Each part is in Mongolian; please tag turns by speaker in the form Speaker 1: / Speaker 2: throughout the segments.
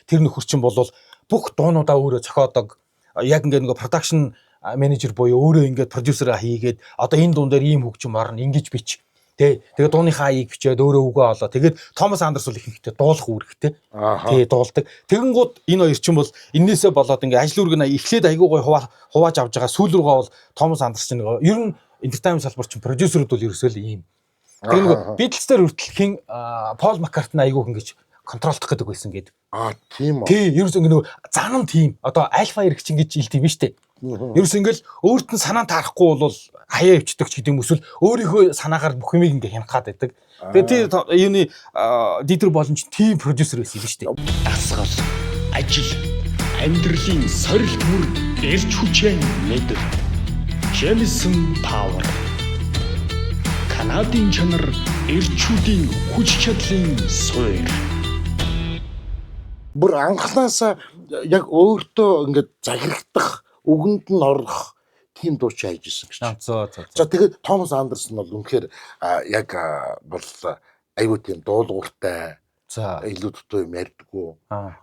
Speaker 1: тэр нөхөр чинь бол бүх дуунуудаа өөрөө зохиодог. Яг ингээд нөгөө production менежер буюу өөрөө ингээд продюсераа хийгээд одоо энэ дуун дээр ийм хөгжим орно ингэж бич. Тэгээ дууныхаа аяыг бичээд өөрөө үгээ олоо. Тэгээд Томас Андерс бол их ихтэй дуулах үүрэгтэй. Тэгээ дуулдаг. Тэгэнгүүт энэ хоёр чинь бол энээсээ болоод ингээ ажил үргэн эхлээд айгүй гой хувааж авж байгаа. Сүүл рүүгээ бол Томас Андерс чинь нөгөө ер нь entertainment салбар чинь продюсерүүд бол ерөөсөө л ийм. Тэгээ нөгөө Beatles дээр хүртэл хин Пол Маккартни айгүй ингэж контролдох гэдэг байсан гэдэг.
Speaker 2: Тийм үү.
Speaker 1: Тий, ерөөсөө ингээ занам тийм. Одоо альфа эргэж ингэж илдэв биш үү? Ерөөс ингээл өөрт нь санаа таарахгүй бол хаяа өвчдөг ч гэдэг юм эсвэл өөрийнхөө санаагаар бүх юмыг ингээ хянахад байдаг. Тэгээ тий юуны Дидер боломж тийм продюсер байсан юм шүү дээ.
Speaker 3: Дасгал, ажил, амьдралын сорилт мөр эрч хүчээ мэдэр. Jameson Power. Канадын чанар эрчүүдийн хүч чадлын суурь.
Speaker 2: Бүр анхнаасаа яг өөртөө ингээд заграгдах үгэнд нь орох тийм дуу чи хайж ирсэн гэж. За тэгээд Томас Андерс нь бол үнэхээр яг бол аюу тийм дуулууртай. За илүү дутуу юм ярьдаггүй.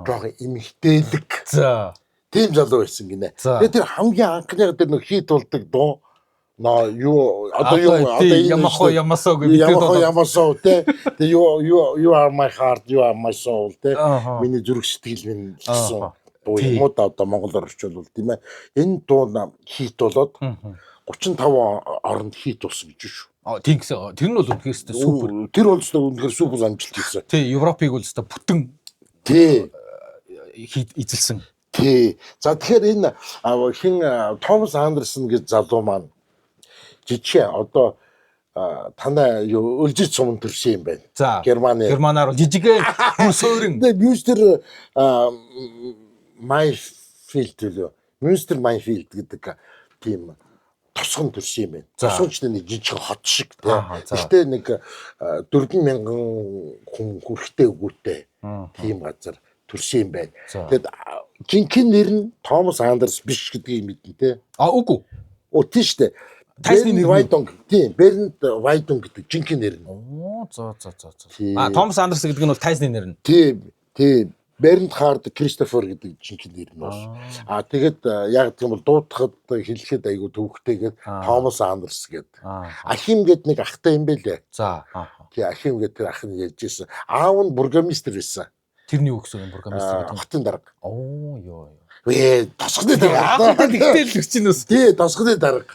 Speaker 2: Жохон эмхтээлэг.
Speaker 1: За
Speaker 2: тийм залуу байсан гинэ. Тэгээд тэр хамгийн анхны тэр нэг хит болдог дуу юу одоо
Speaker 1: Ямасоо
Speaker 2: те you are my heart you are my soul те миний зүрх сэтгэл минь гэсэн дуу юм уу одоо монголоор орчуулвал тийм ээ энэ дуу хит болоод 35 оронд хит болсон гэж шүү.
Speaker 1: Тийм гэсэн. Тэр нь бол үнэхээр супер.
Speaker 2: Тэр бол үнэхээр супер амжилт хийсэн.
Speaker 1: Тий, Европыг бол бүтэн
Speaker 2: тий
Speaker 1: эзэлсэн.
Speaker 2: Тий. За тэгэхээр энэ хин Томас Андерсон гэж залуу маань жижиг одоо танай юу өлжиж сум төрсөн юм байна.
Speaker 1: Германаар жижигэн сөөрөн.
Speaker 2: Мюнстер Майфилд гэдэг тийм тосгон төрсөн юм байна. Тосгонч нэг жижиг хот шиг тийм. Гэхдээ нэг 4,000 хүн хүрэхтэй өгөөтэй тийм газар төрсөн юм байна. Тэгэд жинхэнэ нэр нь Томас Андерс биш гэдгийг мэднэ тийм.
Speaker 1: Үгүй.
Speaker 2: Тийм шүү дээ. Бернт Вайдонг тийм Бернт Вайдонг гэдэг жинхэнэ нэр нь.
Speaker 1: Томас Андерс гэдэг нь бол Тайсны нэр нь.
Speaker 2: Тийм. Бернт Хард Кристофер гэдэг жинхэнэ нэр нь бол. Тэгээд яг тийм бол дуудахад хэлэхэд айгу төвхтэйгээд Томас Андерс гэдэг. Ахим гэдэг нэг ахтай юм байлээ. Тий Ахим гэдэг тэр ах нь ярьж ирсэн. Аав нь бургомистр байсан.
Speaker 1: Тэрний үг гэсэн бургомистр.
Speaker 2: Хотын дарга.
Speaker 1: Ёо.
Speaker 2: Тосгоны дарга.
Speaker 1: Тэгтэл л чинь үс.
Speaker 2: Тий тосгоны дарга.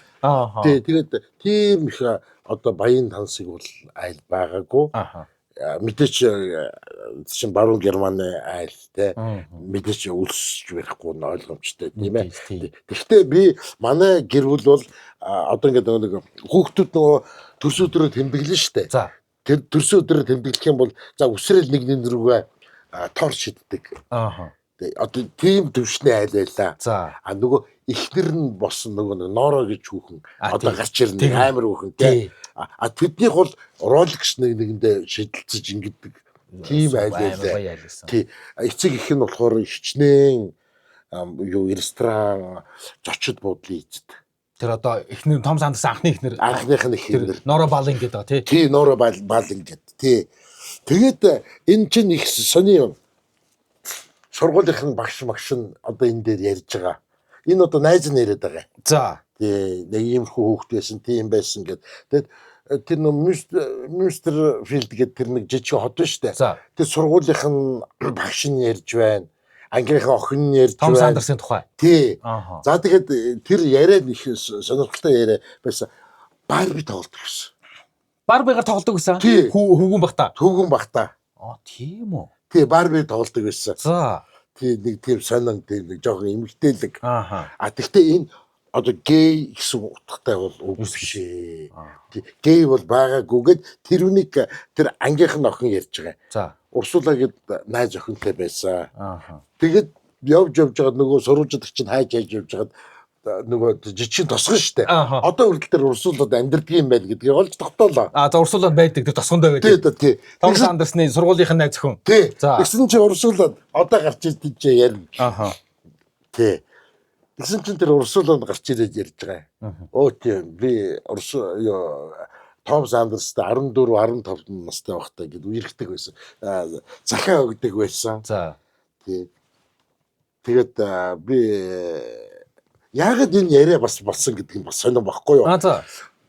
Speaker 2: Тэгээд тийм их одоо баян тансыг бол айл байгаагүй. Мэдээч чинь баруун Германы айл те мэдээч өлсөж байхгүй нь ойлгомжтой тийм ээ. Гэхдээ би манай гэр бүл бол одоо ингээд нэг хүүхдүүд нөгөө төрс өдрөө тэмдэглэн штэ. Тэр төрс өдрөө тэмдэглэх юм бол за үсрэл нэг рүүгээ тор шиддэг. Одоо тийм төвшний айл байлаа. Нөгөө ихнэр нь босон нөгөө Норо гэж хүүхэн одоо гарч ирнэ амар хүүхэн тий. Тэднийх бол Rolex нэгэндээ шидэлцэж ингэдэг тийм айл байлаа. Тий. Эцэг их нь болохоор хичнээн юу ресторан зочид буудлын эзэд.
Speaker 1: Тэр одоо ихнэр Томас Андерс анхных нь
Speaker 2: ихнэр
Speaker 1: Норо Балин гэдэг байгаа тий.
Speaker 2: Тий Норо Балин гэдэг тий. Тэгээд энэ чинь их сони юм. Сургуулийн багш нь одоо энэ дээр ярьж байгаа. Энэ одоо найз нь яриад байгаа. Тий нэг ийм хүүхэд байсан, тийм байсан гэд. Тэгээд тэр Мюнстер Филд гэдэг тэр нэг жижиг хот шүү дээ. Тэр сургуулийн багш нь ярьж байна. Ангийнхаа охин нь ярьж байна.
Speaker 1: Томас Андерсын тухай.
Speaker 2: Тий. За тэгээд тэр яриад их сонирхолтой яриа байсан. Барби тоглодог гэсэн.
Speaker 1: Барбигаар тоглодог гэсэн? Хөвгүн багтаа.
Speaker 2: Хөвгүн багтаа.
Speaker 1: Тийм үү.
Speaker 2: Тий, Барби тоглодог байсан.
Speaker 1: Тий,
Speaker 2: нэг тийм сонин тийм нэг жоохон эмгтээлэг. Тэгтээ энэ одоо гей гэсэн утгатай бол үгүй биш ээ. Гей бол байгаагүйгээд тэрүнийг тэр ангийнх нь охин ярьж байгаа. Урсуулаа гэд найз охинтой байсан. Тэгээд явж байгаа нөгөө сурвалждаг чинь хайж явж байгаад нөгөө жижиг тосгон штэ. Одоо хүртэл тэр урсуулаад амьдрдаг юм байл гэдгийг олж тогтоолоо.
Speaker 1: За урсуулаад байдаг тэр тосгондоо байдаг.
Speaker 2: Тий.
Speaker 1: Томас Андерсны сургуулийнхын найз охин.
Speaker 2: Тий. Тэгсэн чи урсуулаад одоо гарч ирж тийч ярина. Тий. Тэгсэн чинь тэр урсуулаад гарч ирээд ярьж байгаа. Тийм би Томас Андерстэй 14 15 настай байхдаа гэд үерхдэг байсан. Захиа өгдөг байсан. Тий. Тэгээд би яагаад энэ яриа бас болсон гэдгийг бас сонирн байхгүй юу?
Speaker 1: За.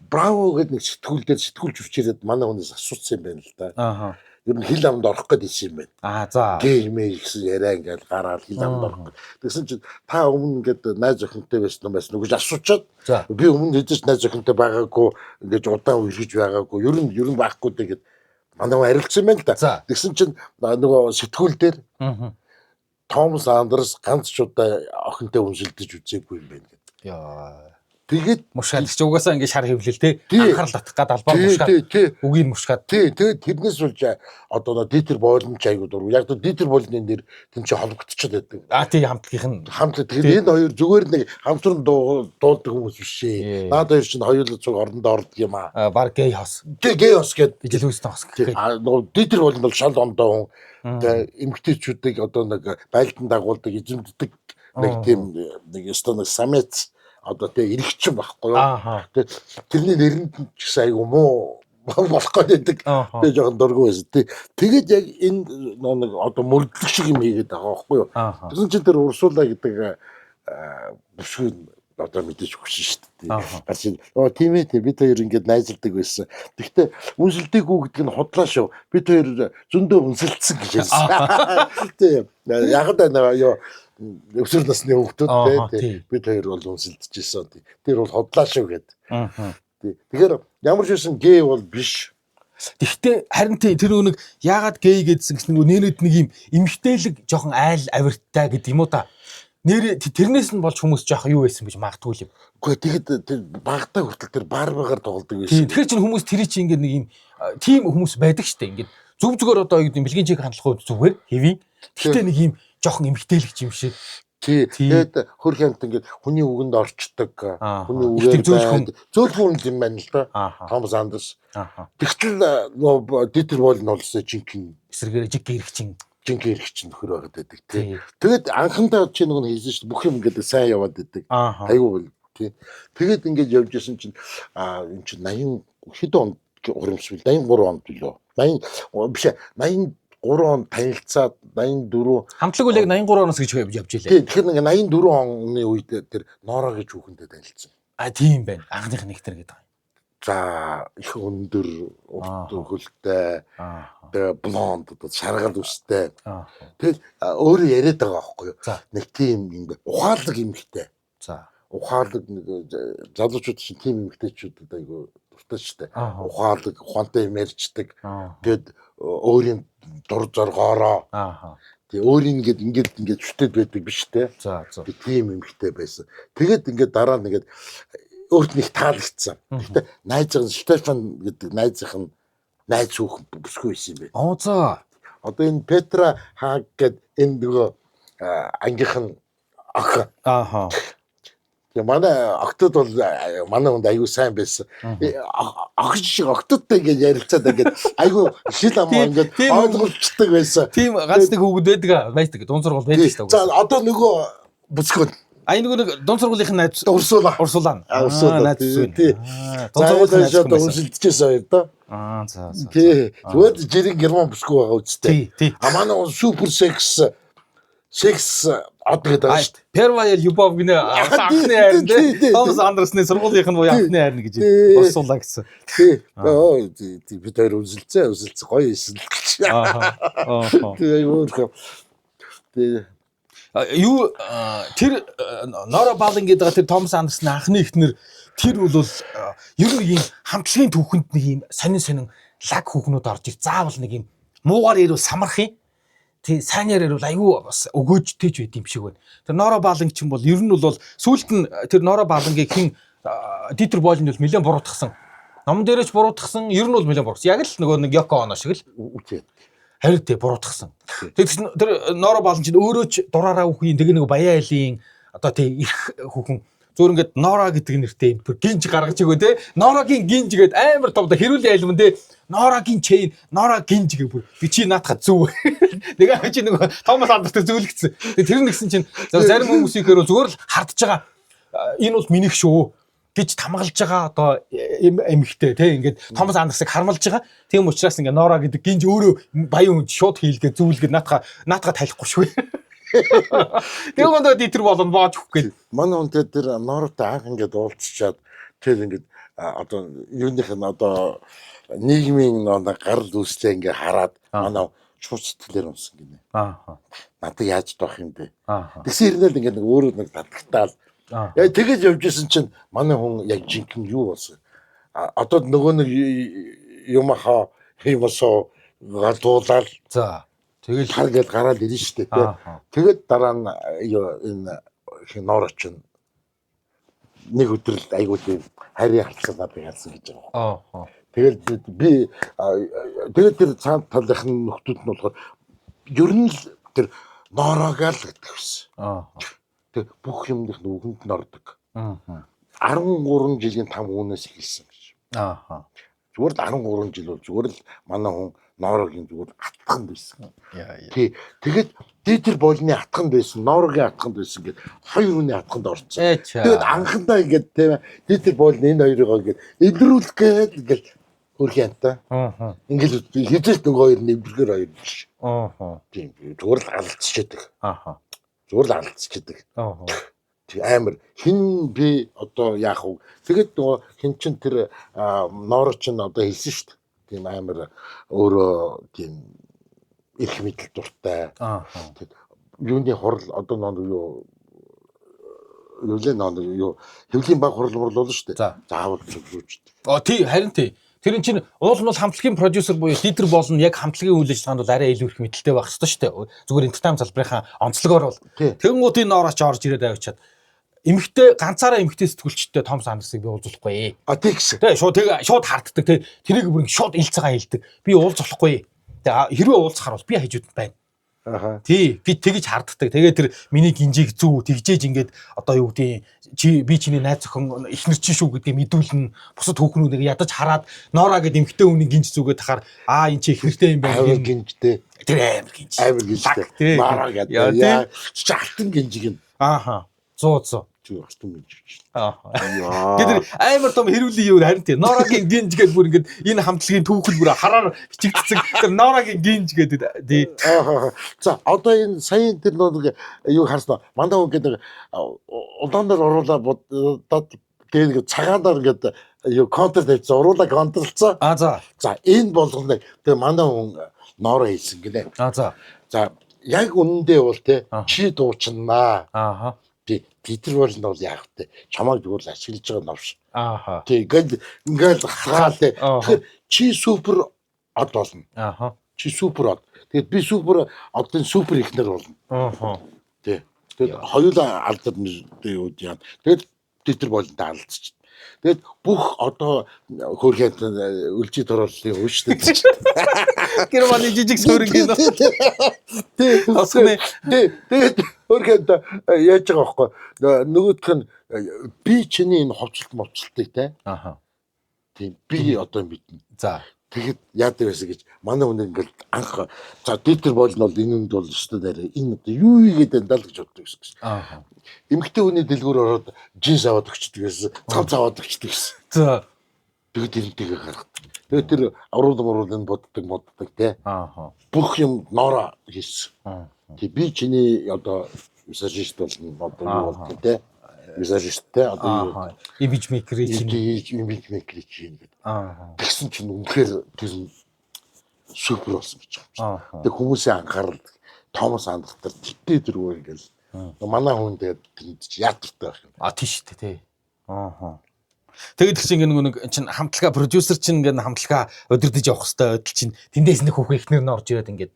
Speaker 2: Браво гэдэг нэг сэтгүүлч өчирээд манай хүнээс асуусан юм байна л да. Ер нь хил амд орох гээд ирсэн юм байна.
Speaker 1: За.
Speaker 2: Геймээ гэсэн яриа ингээд гараад хил амд орох. Тэгсэн чинь та өмнө ингээд найз охинтой байсан уу гэж асуучаад би өмнө хэдэж найз охинтой байгаагүй ингээд удаан үргэж байгаагүй. Ер нь байхгүй тэгээд манай хүн арилцсан байна л да. Тэгсэн чинь нөгөө сэтгүүл дээр Томас Андерс ганц ч удаа охинтой үнсэлдэж үзээгүй юм байна гэдэг.
Speaker 1: Яа.
Speaker 2: Тэгээд
Speaker 1: мушгаалагч угаасаа ингэ шар хөвлөл те анхаарал татах гад албаар мушгаад үгийг мушгаад
Speaker 2: тэгээд тэрнээс болж одоо дитер боолмч айгуу дург яг дитер боолны нэр тэн чи холбогдчиход байдаг.
Speaker 1: Тий хамтлагийнх нь
Speaker 2: тэгээд энэ хоёр зүгээр нэг хамтран дуулдаг хүмүүс биш ээ. Наад хоёр чинь хоёулаа цуг орондоо ордог юм аа.
Speaker 1: Баг гей хос.
Speaker 2: Гей хос гэдэг
Speaker 1: ижил хүйстэн хос гэх.
Speaker 2: Дитер боолн бол шал ондоо хүн. Тэгээд эмгтээчүүдийг одоо нэг байлдан дагуулдаг эзэмддэг нэг тийм нэг ёстой нэг самец одоо тэг иргэчин байхгүй юу. Тэг тэрний нэрэнд ч гэсэн айгу муу болох гэдэг. Тэг жоохон дургүй байсан. Тэгээд яг энэ нэг одоо мөрдлөг шиг юм хийгээд байгаа байхгүй юу. Тэгсэн чинь тэр урсуулаа гэдэг бүсгүй одоо мэдээж өгсөн шүү дээ. Бас тийм ээ бид хоёр ингээд найзалдаг байсан. Тэгтээ үнсэлдэггүй гэдэг нь худлаа шүү. Бид хоёр зөндөө үнсэлдсэн гэж ярьсан. Тийм. Яг юу өсвөр насны хүүхдүүд тийм бид хоёр бол үнсэлдэж байсан. Тэр бол худлаа шүү гэдэг. Тэгэхээр ямар ч байсан гей бол биш.
Speaker 1: Тэгтээ харин тэр нэг яагаад гей гэдсэн гэсэн нэрээд нэг юм эмгтээлэг жоохон айл авирттай гэдэг юм уу та. Нэр тэрнээс нь болж хүмүүс жоох юу байсан гэж магадгүй юм.
Speaker 2: Үгүй тэгэхэд багтаа хүртэл тэр барбагаар тоглодог байсан.
Speaker 1: Тэгэхээр чинь хүмүүс тэр чинь ингээд нэг юм тийм хүмүүс байдаг штэ. Ингээд зүг зүгээр одоо юу гэдэг бэлгийн чиг хандлах үед зүгээр хэвийн. Гэхдээ нэг юм жоохон эмгтээлэгч юм шиг.
Speaker 2: Тэгээд хөрх юмт ингээд хүний үгэнд орчдөг. Хүний үгээр зөөлхөн юм байна л да. Томас Андерс. Тэгтэл нөө дитер бол нь олсон жинхэнэ
Speaker 1: эсрэгээр жиг гэрэгчин
Speaker 2: жинхэнэ нөхөр байгаад байдаг тий. Тэгээд анхандаа чи нэг хийсэн шүү дээ. Бүх юм ингээд сайн яваад байдаг. Айгуу тий. Тэгээд ингээд явж исэн чинь энэ чинь 80 хэд онд урамшвал 83 онд билүү. 80 биш 83 онд танилцаад 84
Speaker 1: хамтлаг үл яг 83 оноос гэж явж илээ.
Speaker 2: Тий. Тэгэхээр нэг 84 оны үед тэр Нора гэж хүүхэндээ танилцсан.
Speaker 1: Тийм байна. Анхных нэг тэр гэдэг.
Speaker 2: За их өндөр хөлтэй блонд шаргал үстэй. Тэгэл өөрөө яриад байгаа байхгүй юу? Нэг тийм юм ухаалаг эмхтэй. Ухаалаг нэг залуучууд чинь тийм эмхтэйчүүдэд айгу дуртай штэ. Ухаалаг ухаантай юм ярьждаг. Тэгэд өөрийн дур зоргоороо. Тэгээ өөрийн ингээд шүтээд байдаг биш те. Тийм эмхтэй байсан. Тэгэд ингээд дараа нь ингээд өөрт нэг таалагдсан. Гэхдээ найзын Стефан гэдэг найзын найз хүүхэн бүсгүй байсан юм байна. Одоо энэ Петра Хаг гэдэг энэ нөгөө ангийнхан ах. Тэгээ манай октод бол манай хүнд аягүй сайн байсан. Ах шиг октодтой ингэж ярилцаад ингээд аягүй шил амаа ингээд ойлголцдог байсан.
Speaker 1: Тийм ганц нэг хүүхэд байдаг. Дуун сургууль байдаг шүү дээ.
Speaker 2: За одоо нөгөө бүсгүй
Speaker 1: нэг дунд сургуулийн найз
Speaker 2: урсуулаа.
Speaker 1: Найз
Speaker 2: тий. Дунд сургуулийн шууд уншилдчихсэн хоёр да.
Speaker 1: За.
Speaker 2: Тий. Зүгээр жирийн герман бүсгүй байгаа үстэй.
Speaker 1: Тий.
Speaker 2: Манай супер секс од гэдэг шүү дээ.
Speaker 1: Первая любовь гэнэ анхны хайр тий. Томас Андерсны сургуулийнх нь буюу анхны хайр гэж урсуулаа гэсэн.
Speaker 2: Тий. Бид хоёр үнсэлцээ гоё ийсэн. Тий. Тий.
Speaker 1: Юу тэр Нора Балан гэдэг тэр Томас Андерсны анхны эхнэр тэр бол ер нь ийм хамтлагийн түүхэнд нэг ийм сонин лаг хүүхнүүд орж ир заавал нэг ийм муугаар ирвэл самарх юм. Тий сайнаар ирвэл аюу бас өгөөжтэйж байд юм шиг байна. Тэр Нора Балан чинь бол ер нь бол сүүлд нь тэр Нора Балангийн хин Дитер Бойлнд бол нэлээд буруутгасан. Ном дээрээч буруутгасан, ер нь бол нэлээд буруутгасан. Яг л нөгөө нэг Йоко Оно шиг л
Speaker 2: үгүй.
Speaker 1: Харин тэ буруутгасан. Тэгсэн тэр Нора Балан чинь өөрөө ч дураараа үхий тэг нэг баяа айлын одоо тий их хүүхэн зөөр ингээд Нора гэдэг нэртэй юм гинж гаргаж өгөө те. Норагийн гинж гээд амар товдо хэрүүлийн айлман те. Норагийн чейн, Нора гинж гэ бүр би чи наатах зүв. Нэг чи нэг Томас Андерстэй зөвлөгдсөн. Тэр нэгсэн чинь зарим хүмүүс ихээр зүгээр л хардж байгаа. Энэ бол минийх шүү гэж тамгалж байгаа одоо эмхтэй те ингээд Томас Андерсыг хармалж байгаа. Тийм учраас ингээд Нора гэдэг гинж өөрөө баян хүн шууд хийлгээ зөвлөгээд наатаа талихгүй шүү. Тэгээ гондоо дитер болон боож өгөх гээд.
Speaker 2: Манай хүн тэр Нооротой анх ингээд уулзчаад тэр ингээд одоо юуных нь одоо нийгмийн гарал үүслээ ингээд хараад манай шууд сэтгэлээр унсан гинэ. Надад яаж доох юм бэ? Тэгсэн хэрнээл ингээд нэг өөрөө нэг татгатаал. Яа тэгэж явж исэн чинь манай хүн яг жинхэнэ юу болсон. Одоо нөгөө нэг юмахаа хиймсоо гадуулаад
Speaker 1: за тэгэл
Speaker 2: харгээд гараад ирнэ шүү дээ. Тэгээд дараа нь энэ Ноороч нэг өдөр л айгуу тийм харийн халтсанаа би ялсан гэж байгаа. Тэгэл би тэгээд тэр цаанд талынх нь нөхдүүд нь болохоор ер нь л тэр Ноороогаа л гэдэг байсан. Тэг бүх юмных нь үгэнд нь ордог. 13 жилийн там үүнээс эхэлсэн гэж. Зүгээр л 13 жил бол зүгээр л манай хүн Ноорогийн зүгээр атганд байсан. Тий. Тэгээд дитер болны атганд байсан, Ноорогийн атганд байсан гэд хоёр хүний атганд орсон. Тэгээд анхандаа ингээд тийм дитер болны энэ хоёроо ингээд илрүүлэх гээд ингээд хөрхийнтэй. Ингээд хэзээ ч нөгөө хоёр нэвргээр хоёр биш. Тийм. Зүгээр л алдчихдаг. Зүгээр л алдчихдаг. Тэг амар хин би одоо яах вэ? Тэгээд нөгөө хин чин тэр Ноороч нь одоо хэлсэн шүү дээ. Тийм амар өөрөө тийм их мэдл дуртай. Юуны хурал одоо юу хэвлийн баг хурал болно шүү дээ. Заавал зөвлөж.
Speaker 1: Тий харин тий. Тэр чинь уул нь бол хамтлагийн продюсер буюу дитер болно яг хамтлагийн үйл ажиллагаанд бол арай илүү их мэдэлтэй байх хэрэгтэй шүү дээ. Зүгээр энтертайнмент салбарын онцлогоор бол тэгэнгүүтийн Ноороч орж ирээд авчиад эмэгтэй ганцаараа эмэгтэй сэтгүүлчтэй Том Сандерсыг би уулзуулахгүй.
Speaker 2: Тий гэсэн.
Speaker 1: Тэ шууд харддаг. Тэ тэрийг бүр шууд илцэгаа хэлдэг. Би уулзуулахгүй. Тэ хэрвээ уулзахаар бол би хажууд байна. Тий би тэгж харддаг. Тэгээ тэр миний гинжиг зүү тэгжээж ингээд одоо юу гэдэг би чиний найз охин ихнэр чинь шүү гэдгийг мэдүүлнэ. Бусад хүүхнүүдийг ядаж хараад Ноора гэдэг эмэгтэй хүний гинж зүгээд тахаар энэ чи ихнэртэй юм байна.
Speaker 2: Амар гинжтэй.
Speaker 1: Тэр амар гинж.
Speaker 2: Амар гинжтэй. Ноора гэдэг. Чи алтан гинжиг юм.
Speaker 1: 100
Speaker 2: алтан гинжиг.
Speaker 1: Гэтэл амар том хэрүүлийн юу харин тий Ноорогийн гинж гэдэг бүр ингээд энэ хамтлагийн түүхэл бүр хараар бичигдсэн. Тэр Ноорогийн гинж гэдэг тий.
Speaker 2: За одоо энэ саяын тэр нэг юу харсан мандаа үг гэдэг улаанаар оруулаад тэгээд цагаанаар ингээд юу контр тавьсан уруулаа контрлцоо. За энэ болгоно тэгээд мандаа хүн Ноороо хэлсэн гэлээ. За яг үнэндээ бол те чи дуучнаа. Дитер болно бол яах вэ? Чамайг зүгээр л ашиглаж байгаа новш. Тий, ингээд хаал. Тэгэхээр чи супер од болно. Чи супер од. Тэгээд би супер одын супер ихнэр болно. Тий. Тэгээд хоёулаа алдар юу яа. Тэгээд дитер болонтой алдчих. Тэгээд бүх одоо хөрхөд үлжи дорооллын өвчтөд.
Speaker 1: Германы жижиг сөрөнгө.
Speaker 2: Тий. Тэгээд хөрхөд яаж байгаа байхгүй. Нөгөөх нь би чиний энэ ховцолтыг те. Тийм би одоо мэднэ.
Speaker 1: За.
Speaker 2: Тэгэхэд яадаг байсан гэж манай хүн ингээд анх за дитер болно бол энэнд бол өстө дээр энэ одоо юу ийгээд байна л гэж боддог гэсэн. Эмэгтэй хүний дэлгүүр ороод джинс аваад өгчдөг гэсэн. Цав аваад өгчдөг гэсэн. За. Тэгээд тэрнтэйгээ гаргад. Тэгээд тэр оруулан боддог те. Бүх юм Ноороо хийсэн. Тэг би чиний одоо визажист болно одоо юу болдог те. Визажист те одоо
Speaker 1: имиж мейкер
Speaker 2: чинь гэдэг. Тэгсэн чинь үнэхээр тэр супер болсон гэж байна. Тэг хүмүүсийн анхаарал Томас Андертер тэтээ дөрвөө ингээл манай хүн тэгээд тэнд чи ядартай байх юм.
Speaker 1: Тийш үү тий. Тэгээд их чинь нэг чинь хамтлага продюсер чинь ингээд хамтлага удирдах явах хэвээр өдөл чинь тэндээс нэг хүүхэн ихнэр нь орж ирээд ингээд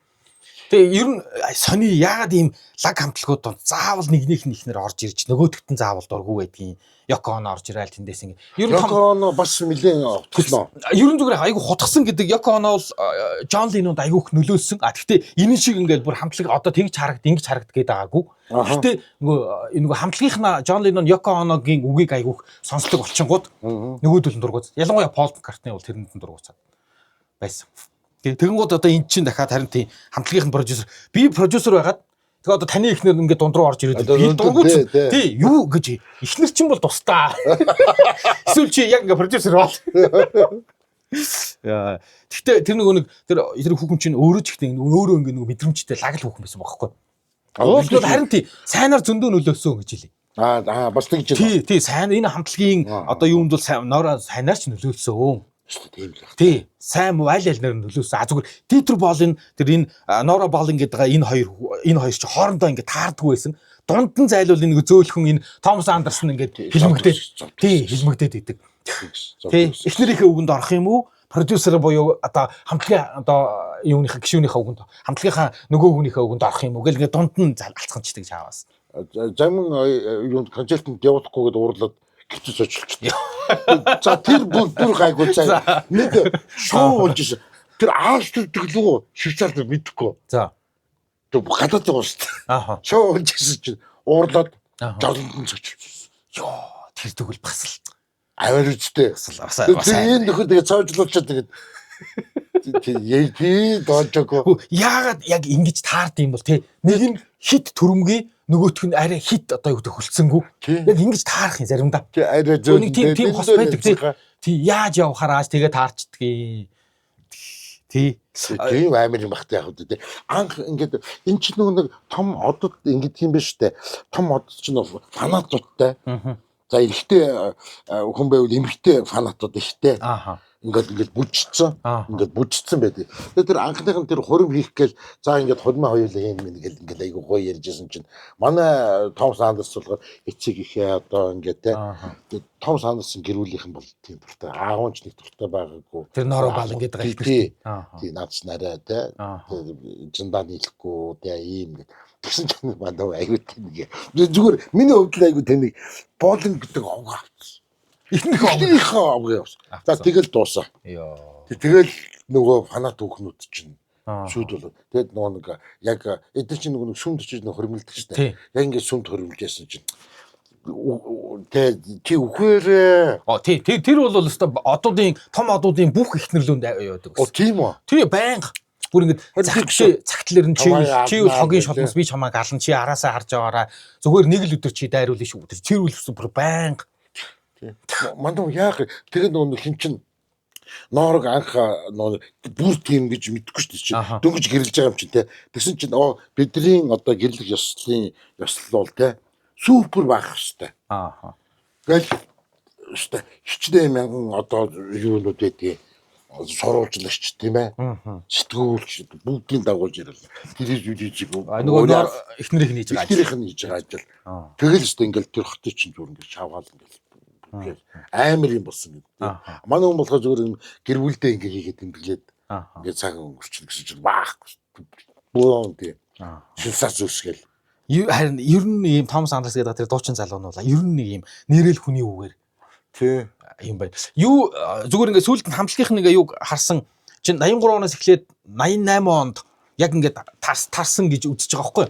Speaker 1: тэгээ ер нь сони яагаад ийм лаг хамтлагууд донд заавал нэгнийх нь ихнэр орж ирж нөгөөдөгт нь заавал дурггүй байдгийг Йоко Оно орж ирээл тэндээс ингээд ер нь
Speaker 2: Йоко Оно бас нэлээд утгаснаа.
Speaker 1: Ер нь зүгээр айгу хутгсан гэдэг Йоко Оно бол Джон Леннонд айгуух нөлөөлсөн. Гэхдээ энэ шиг ингээд бүр хамтлаг одоо тэгж ингэж харагд гээд байгаагүй. Гэхдээ нөгөө хамтлагийнхна Джон Леннон Йоко Оногийн үгийг айгуух сонсдог болчингууд нөгөөдөл нь дургуйц. Ялангуяа Пол Маккартни бол тэрэнд нь дургуйцаад байсан. Тэгэнгүүт одоо эн чинь дахиад харин тийм хамтлагийн продюсер би продюсер байгаад тэгээ одоо таны ихнэр ингээд дунд руу орж ирээд би дургуйц. Тий юу гэж ихнэр чинь бол тусдаа. Эсвэл чи яг ингээд продюсер бол. Яа. Гэхдээ тэр нөгөө нэг тэр хүүхэн чинь өөрөө ч ихтэй өөрөө ингээд нөгөө мэдрэмжтэй лагл хүүхэн байсан байхгүй. Уулзлууд харин тий сайнаар зөндөө нөлөөсөн гэж хэлээ.
Speaker 2: Бас тэгж
Speaker 1: тий сайн энэ хамтлагийн одоо юунд бол ноороо сайнаар ч нөлөөсөн.
Speaker 2: Тийм л.
Speaker 1: Тий сайн муу аль аль нэр нөлөөсөн. Зүгээр Дитер Болын тэр энэ Нора Болын гэдэг энэ хоёр чи хоорондоо ингээд таардгүй байсан. Дунд нь зайлуул нэг зөөлхөн энэ Томас Андерсон ингээд хэлмэгдээд тий хэлмэгдээд идэг. Тий эхнэрийнхээ үгэнд орох юм уу? Продюсер буюу одоо хамтлагийн одоо юуныхаа гишүүнийхээ үгэнд хамтлагийнхаа нөгөө хүнийхээ үгэнд орох юм уу гэл ингээд дунд нь алцганчдаг чааваас.
Speaker 2: Замын юунд концертанд явуулахгүйгээд уурлаад гिचж очилчихсан. За тэр бүр гайгүй цаа нэг шоу болж ирсэн. Тэр Австрид төглөө Швейцард мэдхгүй.
Speaker 1: За.
Speaker 2: Тэр гадаад байгаа шүү дээ. Шоу болж ирсэн чинь уурлаад жолонд цочилчихсан.
Speaker 1: Йоо тэр тэгвэл бас л
Speaker 2: аваар үстэй. Тэгээд нөхөр тэгээ цаажлуулчаад тэгээд тий доожгүй.
Speaker 1: Яагаад яг ингэж таард юм бол тий нэг нь хит төрөмгий нөгөөх нь арай хит одоо юу гэдэг хөлцсөнгүү. Яг ингэж таарах юм заримдаа.
Speaker 2: Тий арай зөөн.
Speaker 1: Нэг тийм хос байдаг тий яаж явахаар ааж тэгээ таарчдгийг. Тий.
Speaker 2: Тийм амар юм бахтай яг үү тий. Анх ингээд эн чинь нэг том одод ингээд юм биш үү? Том одод чинь фанатуудтай. За эрэгтэй хүн байвал эмэгтэй фанатууд ихтэй. Ингээд бүжицсэн. Ингээд бүжицсэн байдаг. Тэгээд тэр анхных нь тэр хурим хийх гээл за ингээд хурмаа хоёулаа юм ингээд айгу гоё ярьжсэн чинь манай Томас Андерсон болохоор эцэг ихээ одоо ингээд те Томас Андерсон гэрүүлийнхэн бол тийм дуртай аавч нэг дуртай байгаагүй.
Speaker 1: Тэр Нора Бол ингээд байгаа
Speaker 2: юм. Тийм наац нараа те жиндаа нийлэхгүй те ийм ингээд тэгсэн чинь мандаа айгу тэнэг. Зүгээр миний хувьд л айгу тэнэг боолн гэдэг овг авчихсан. Ихнийхээ овг явсан. За тэгэл дуусаа.
Speaker 1: Йоо.
Speaker 2: Тэгэл нөгөө фанат хүүхнүүд чинь шүүд болоо. Тэгэд нөгөө нэг яг эдгээр чинь нөгөө сүмд очиж нөгөө хөрмөлдөг шүү дээ. Яг ингээд сүмд хөрмөлжсэн чинь тий үхээрээ.
Speaker 1: Тий тэр бол өстой одуудын том одуудын бүх ихнэрлүүнд явдаг.
Speaker 2: Тийм үү.
Speaker 1: Тий байнга бүр ингээд цагтлэр нь чи бол хогийн шолноос би чамайг алан чи араасаа харж байгаараа зүгээр нэг л өдөр чи дайруулна шүү. Тэр үлсэн бүр байнга.
Speaker 2: Мандаа яах тэгээд нөгөө хин чин Ноорог анх бүр тийм гэж мэдэхгүй шүү дээ. Дөнгөж гэрэлж байгаа юм чинь те. Тэгсэн чинь бидний одоо гэрлэх ёслол бол те супер байх хэвээр. Гэл өстой хичнээн мянган одоо юунууд байдгийг соруулжлагч тийм ээ. Сэтгүүлч бүгдийн дагуулж ирэл. Тэр юужиг
Speaker 1: нөгөө эхнэрийнх нь хийж байгаа.
Speaker 2: Эхнэрийнх нь хийж байгаа ажил. Тэгэл өстой ингээл тэр хотын чинь зүгээр ингээл шавгаал ингээл амар юм болсон гэдэг. Манай хүн болохоор зүгээр гэр бүлдээ ингээ хийгээд тэмдэглээд ингээ цаг өнгөрчихнө гэсэн чинь баахгүй. Бөөн тий. Шилсац үсгээл.
Speaker 1: Харин ер нь ийм Томас Андерс гэдэг тэр дуучин залуу нь бол ер нь нэг ийм нэрэл хүний үгээр
Speaker 2: тий
Speaker 1: юм байна. Юу зүгээр ингээ сүүлд нь хамтлагийнх нэг юуг харсан чинь 83 оноос эхлээд 88 онд яг ингээ тарсан гэж үзэж байгаа байхгүй.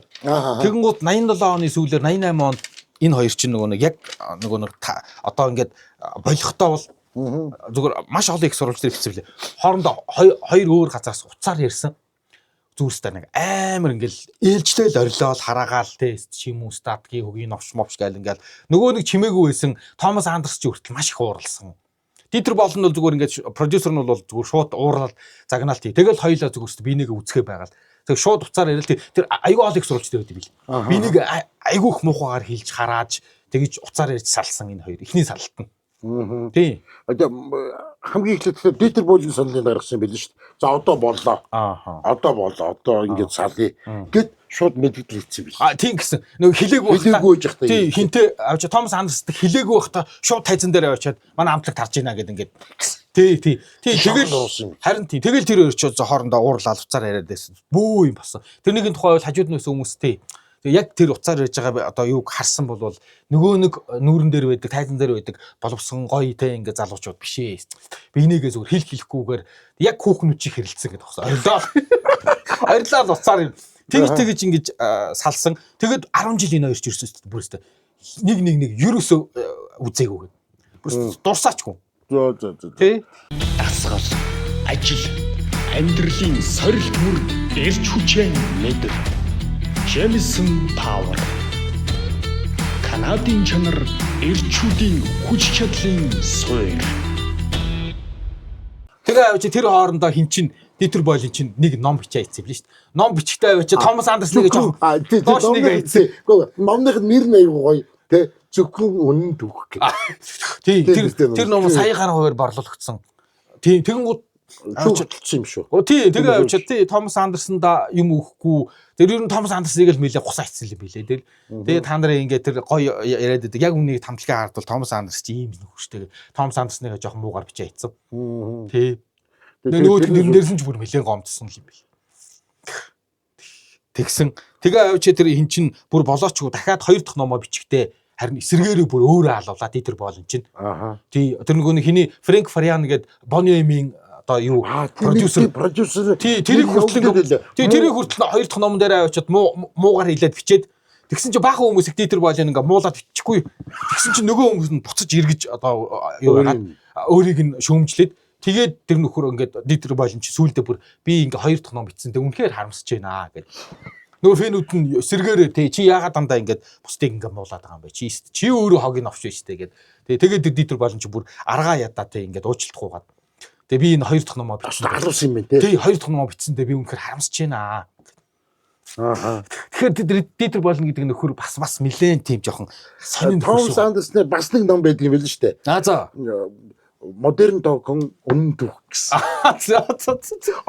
Speaker 1: Тэгэнгүүт 87 оны сүүлээр 88 онд энэ хоёр чинь нөгөө нэг яг нөгөө нэг одоо ингээд болохтой бол зүгээр маш олон их сурвалж хэлсэн билээ. Хоорондоо хоёр өөр газраас уцаар ярьсан. Зүрстэй нэг амар ингээл ээлжлэл орилол хараагаал те чимүү статгийн хөгийн новш мовш гээл ингээл нөгөө нэг чимээгүй байсан Томас Андерс ч хүртэл маш их ууралсан. Дитер Болон бол зүгээр ингээд продюсер нь бол зүгээр шууд ууралал загнаалт тий. Тэгэл хоёлаа зүгээр бинийгээ үцгээ байгаал. Тэг шууд уцаар ярил тэр айгүй олон их сурвалжтай байдаг бил. Бинийг айгүй их муухайгаар хилж харааж тэгэж уцаар ярьж салсан энэ хоёр. Эхний салтан. Тий.
Speaker 2: Хамгийн эхлээд Дитер Болын саналыг гаргасан байл шүү дээ. За одоо боллоо. Одоо боллоо. Одоо ингэж салъя. Гэт шууд мэдгдэл хийсэн бил.
Speaker 1: Тийм гэсэн. Нөгөө хилээгүй
Speaker 2: байхдаа.
Speaker 1: Тий, хинтээ авч Томас Андерс хилээгүй байхдаа шууд тайзан дээр авчиад манай амтлаг тарж ийна гэд ингээд. Тий. Тэгэл харин тий. Тэгэл тэр хоёр ч хоорондоо уурлал уцаар яриад байсан. Бөө юм болсон. Тэрнийхин тухай бол хажууд нь хүмүүс тий. Тэгээ яг тэр уцаар ярьж байгаа одоо юуг харсан бол нөгөө нэг нүүрэн дээр байдаг, тайзан дээр байдаг боловсон гоё те ингээ залуучууд биш ээ. Бинийгээ зүгээр хэлэхгүйгээр яг хүүхнүүд чиг хэрэлцсэн гэдэг байна. Орилоо уцаар юм. Тэгж ингэж салсан. Тэгэд 10 жил энэ хоёр ч ирсэн шүү дээ. Бүрөөстэй. Нэг ерөөсөө үзээгүй. Бүрөөс дурсаачгүй.
Speaker 2: За.
Speaker 1: Тэ?
Speaker 3: Дасгал, ажил, амьдралын сорилт мөр эрч хүчээ мэдэр. Jameson Power. Канадын чанар эрчүүдийн хүч чадлын суурь.
Speaker 1: Тэгээ авч тэр хоорондоо хин чин Дитер Бойлын чинь нэг ном бичээ хийсэн юм л шүү дээ. Ном бичгтэй авчи Томас Андерсны гэж жоох.
Speaker 2: Доош нэг хийсэн. Гэхдээ номных нь нэр нь аягүй гоё. Тэ зөвхөн үнэн түүх гэх.
Speaker 1: Тэр ном сая гаруй хуваар борлуулагдсан. Тэгэн гут
Speaker 2: шүүгдсэн юм шүү.
Speaker 1: Тэгээ авчи Томас Андерсонда юм өгөхгүй. Тэр ер нь Томас Андерсныг л нэлээ гусаа хийсэн юм билээ. Тэгээ та нарын ингээд тэр гоё яриад байдаг. Яг үннийг тамтлагаа хардвал Томас Андерс чи ийм нөхөрчтэй. Томас Андерсныг жоох муугар бичээ хийсэн. Нөгөө тэр дээрсэн ч бүр нэлээ гомдсон юм бил. Тэгсэн. Тэгээ авчи тэр хин чин бүр болоочгүй дахиад 2 дахь номоо бичихтэй. Харин эсэргээрээ бүр өөрөө алуулаа Дитер Бойлын чинь. Тэр нөгөө хиний Фрэнк Фариан гээд Бони Эмийн одоо юу продюсер тэрийг хүртэл тэрийг хүртэл 2 дахь номон дээр авчиад муугаар хилээд бичээд тэгсэн чинь баахан хүмүүс их Дитер Бойлын ингээ муулаад бичихгүй. Тэгсэн чинь нөгөө хүмүүс нь буцаж эргэж одоо юу яагаад өөрийг нь шөөмжлээд тэгээд тэр нөхөр ингээд Дитер Бойлын чи сүүлдээ бүр би ингээ 2 дахь ном бичсэн. Тэг үнэхээр харамсаж байна гэд. Нөгөө фэнүүд нь сэргээрээ чи яагаад дандаа ингээд бусдыг ингээ муулаад байгаа юм бэ? Чи өөрөө хогийн овч байж тээ гэд. Тэгээд Дитер Бойлын чи бүр аргаа ядаа тээ ингээд уучлалтах уугаад. Тэгээ би энэ 2 дахь номоо бичсэн.
Speaker 2: Алуулсан юм байна тий.
Speaker 1: 2 дахь номоо бичсэндээ би үнэхээр харамсаж байна. Тэгэхээр Дитер Бойлын гэдэг нөхөр бас нэлээд тийм жоохон сонин
Speaker 2: Томас Андерсны бас нэг ном байдаг юм байл шүү дээ.
Speaker 1: За.
Speaker 2: Модерн токон үнэн түүх гэсэн.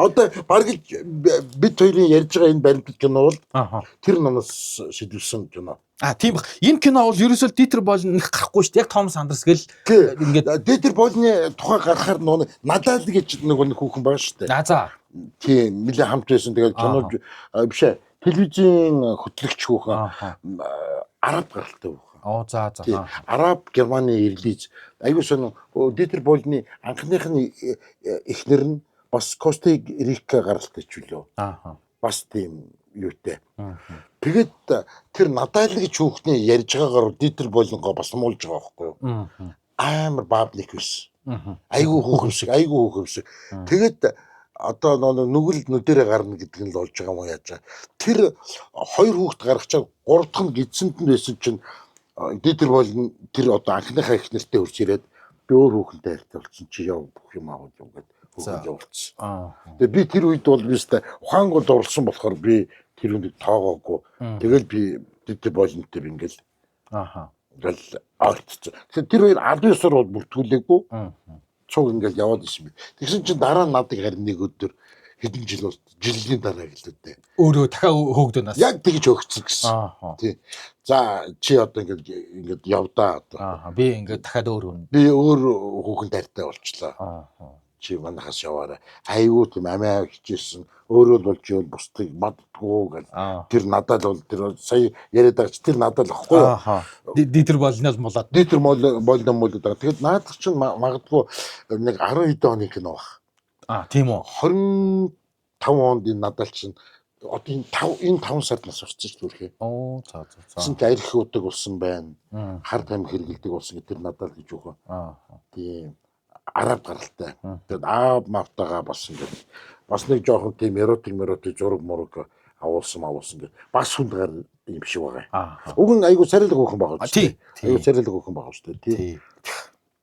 Speaker 2: Одоо бараг бид хоёрын ярьж байгаа энэ баримтат кино бол тэр номоос шийдвэрсэн кино.
Speaker 1: Тийм баг. Энэ кино бол ерөөсөө Дитер Бойлын нэг гарахгүй шүү дээ. Яг Томас Андерс гэл
Speaker 2: ингээд Дитер Бойлны тухай гарахаар нөгөө надад гэж нэг хүүхэн байгаа шүү дээ.
Speaker 1: За.
Speaker 2: Тийм нэлээ хамт байсан. Тэгээд кино биш ээ. Телевизийн хөтлөгч хүүхэн араб гаралтай хүүхэн.
Speaker 1: За.
Speaker 2: Араб Германы ирлийз аюу сон Дитер Бойлны анхных нь эхнэр нь бас Коста Рика гаралтай ч үлээ. Бас тийм юутэй. Тэгээд тэр Надал гэж хүүхний ярьж байгаагаар Дитер Бойлнгоо бас муулж байгаа байхгүй юу? Амар баблик биш. Айгуу хүүхэмсэг. Тэгээд одоо нүгэл нүдэрэ гарна гэдэг нь л болж байгаа юм яаж. Тэр 2 хүүхэд гаргачаа 3 дахь нь гидсэнд нь байсан чинь Дитер Бойлн тэр одоо анхныхаа их нэртэй хурц ирээд би өөр хүүхэнтэй харьцаа болсон чи яв бүх юм аваад явгээд хүүхэд явуулсан. Тэгээ би тэр үед бол бистэ ухаангууд орлсон болохоор би тэр үнийг тоогоогүй. Тэгэл би Дитер Бойлнтэй ингээл ингээл аартсан. Тэгэхээр тэр хоёр 19-оор бол бүртгүүлээгүй. Цуг ингээл яваад ирсэн би. Тэгсэн чинь дараа нь надад харин нэг өдөр хэдэн жилийн дараа гэлээ.
Speaker 1: Өөрөө дахиад хөөгдөнөөс.
Speaker 2: Яг тэгж өгцөн гэсэн. Тий. За чи одоо ингээд явдаа одоо.
Speaker 1: Би ингээд дахиад өөр
Speaker 2: хүүхэнд хайртай болчлоо. Чи манахаас яваарай. Айгүй тийм амиа хичээсэн. Өөрөө л болж ивэл бусдыг маддгүй гэл. Тэр надад бол тэр сая яриад байгаа чи тэр надад л ахгүй юу.
Speaker 1: Дитер Бойлнол муулаад.
Speaker 2: Дитер Бойлнол муулаад байгаа. Тэгэхэд наадах чинь магадгүй нэг 10 хэдэн оны кино баг.
Speaker 1: Тийм үү.
Speaker 2: 25 онд энэ надад чинь одоо энэ 5 сард нас орсон ч түлхээ.
Speaker 1: За.
Speaker 2: Чинь арх удаг болсон байна. Хар тамхи хэрэгэлдэг болсон гэдэг надад гэж өгөө. Тийм. Араб гаралтай. Тэгээд аав мавтагаа бас ингээд бас нэг жоохон тийм эротик зураг мураг авуулсан гэдэг. Бас хүндгар юм шиг байгаа. Уг нь айгу сарилэг хөөхөн байгаа шүү дээ. Айгу сарилэг хөөхөн байгаа шүү дээ. Тий.